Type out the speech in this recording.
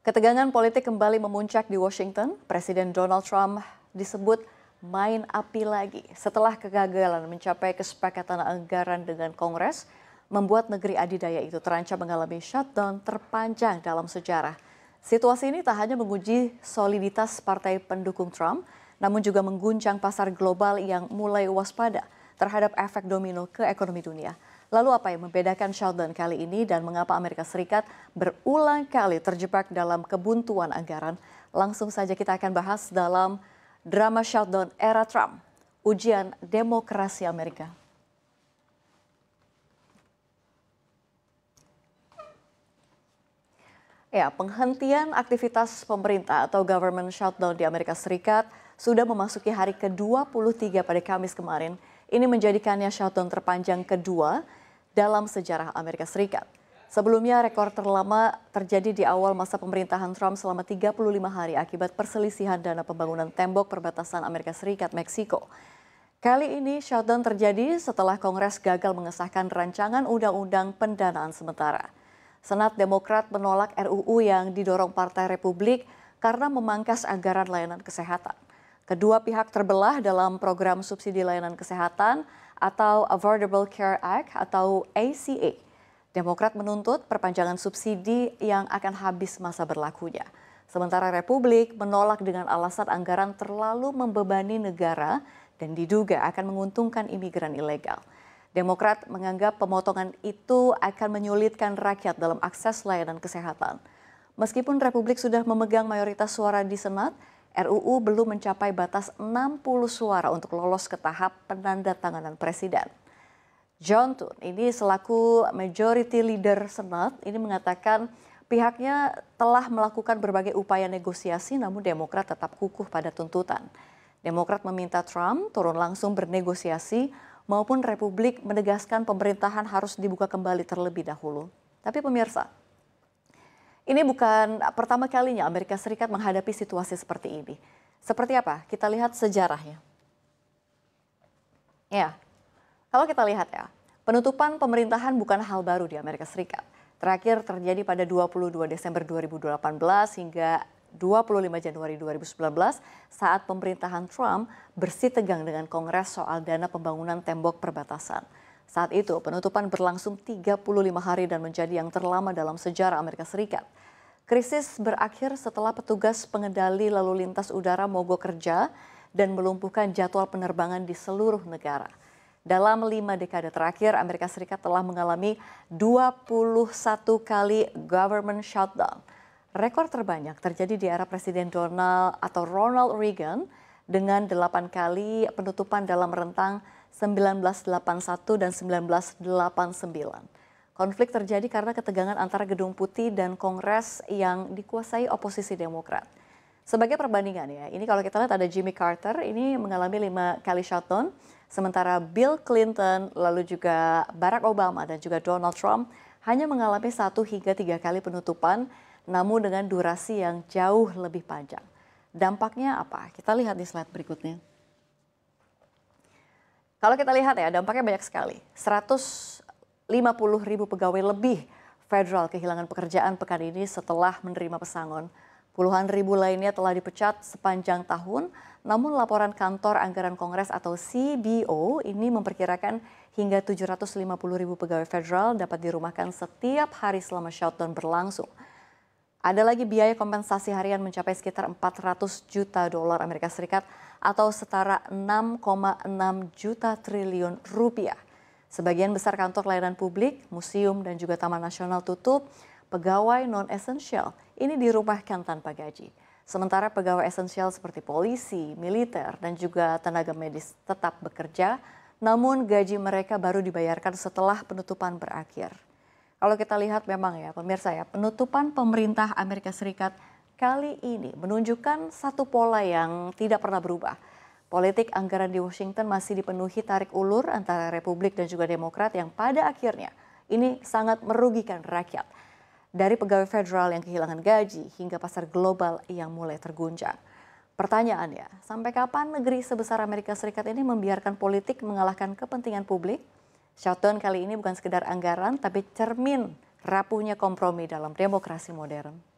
Ketegangan politik kembali memuncak di Washington. Presiden Donald Trump disebut main api lagi setelah kegagalan mencapai kesepakatan anggaran dengan Kongres, membuat negeri adidaya itu terancam mengalami shutdown terpanjang dalam sejarah. Situasi ini tak hanya menguji soliditas partai pendukung Trump, namun juga mengguncang pasar global yang mulai waspada terhadap efek domino ke ekonomi dunia. Lalu apa yang membedakan shutdown kali ini dan mengapa Amerika Serikat berulang kali terjebak dalam kebuntuan anggaran? Langsung saja kita akan bahas dalam drama shutdown era Trump, ujian demokrasi Amerika. Ya, penghentian aktivitas pemerintah atau government shutdown di Amerika Serikat sudah memasuki hari ke-23 pada Kamis kemarin. Ini menjadikannya shutdown terpanjang kedua dalam sejarah Amerika Serikat. Sebelumnya rekor terlama terjadi di awal masa pemerintahan Trump selama 35 hari akibat perselisihan dana pembangunan tembok perbatasan Amerika Serikat-Meksiko. Kali ini shutdown terjadi setelah Kongres gagal mengesahkan rancangan undang-undang pendanaan sementara. Senat Demokrat menolak RUU yang didorong Partai Republik karena memangkas anggaran layanan kesehatan. Kedua pihak terbelah dalam program subsidi layanan kesehatan atau Affordable Care Act atau ACA. Demokrat menuntut perpanjangan subsidi yang akan habis masa berlakunya. Sementara Republik menolak dengan alasan anggaran terlalu membebani negara dan diduga akan menguntungkan imigran ilegal. Demokrat menganggap pemotongan itu akan menyulitkan rakyat dalam akses layanan kesehatan. Meskipun Republik sudah memegang mayoritas suara di Senat, RUU belum mencapai batas 60 suara untuk lolos ke tahap penandatanganan Presiden. John Thune ini selaku Majority Leader Senat ini mengatakan pihaknya telah melakukan berbagai upaya negosiasi namun Demokrat tetap kukuh pada tuntutan. Demokrat meminta Trump turun langsung bernegosiasi maupun Republik menegaskan pemerintahan harus dibuka kembali terlebih dahulu. Tapi pemirsa, ini bukan pertama kalinya Amerika Serikat menghadapi situasi seperti ini. Seperti apa? Kita lihat sejarahnya. Ya, kalau kita lihat ya, penutupan pemerintahan bukan hal baru di Amerika Serikat. Terakhir terjadi pada 22 Desember 2018 hingga 25 Januari 2019 saat pemerintahan Trump bersitegang dengan Kongres soal dana pembangunan tembok perbatasan. Saat itu penutupan berlangsung 35 hari dan menjadi yang terlama dalam sejarah Amerika Serikat. Krisis berakhir setelah petugas pengendali lalu lintas udara mogok kerja dan melumpuhkan jadwal penerbangan di seluruh negara. Dalam 5 dekade terakhir, Amerika Serikat telah mengalami 21 kali government shutdown. Rekor terbanyak terjadi di era Presiden Ronald Reagan dengan 8 kali penutupan dalam rentang 1981 dan 1989. Konflik terjadi karena ketegangan antara Gedung Putih dan Kongres yang dikuasai oposisi Demokrat. Sebagai perbandingan ya, ini kalau kita lihat ada Jimmy Carter, ini mengalami 5 kali shutdown, sementara Bill Clinton, lalu juga Barack Obama dan juga Donald Trump hanya mengalami 1 hingga 3 kali penutupan, namun dengan durasi yang jauh lebih panjang. Dampaknya apa? Kita lihat di slide berikutnya. Kalau kita lihat ya, dampaknya banyak sekali. 150.000 pegawai lebih federal kehilangan pekerjaan pekan ini setelah menerima pesangon. Puluhan ribu lainnya telah dipecat sepanjang tahun, namun laporan kantor anggaran Kongres atau CBO ini memperkirakan hingga 750.000 pegawai federal dapat dirumahkan setiap hari selama shutdown berlangsung. Ada lagi biaya kompensasi harian mencapai sekitar 400 juta dolar Amerika Serikat atau setara 6,6 juta triliun rupiah. Sebagian besar kantor layanan publik, museum dan juga taman nasional tutup, pegawai non-esensial ini dirumahkan tanpa gaji. Sementara pegawai esensial seperti polisi, militer dan juga tenaga medis tetap bekerja, namun gaji mereka baru dibayarkan setelah penutupan berakhir. Kalau kita lihat memang ya pemirsa ya, penutupan pemerintah Amerika Serikat kali ini menunjukkan satu pola yang tidak pernah berubah. Politik anggaran di Washington masih dipenuhi tarik ulur antara Republik dan juga Demokrat yang pada akhirnya ini sangat merugikan rakyat. Dari pegawai federal yang kehilangan gaji hingga pasar global yang mulai terguncang. Pertanyaannya, sampai kapan negeri sebesar Amerika Serikat ini membiarkan politik mengalahkan kepentingan publik? Shutdown kali ini bukan sekedar anggaran, tapi cermin rapuhnya kompromi dalam demokrasi modern.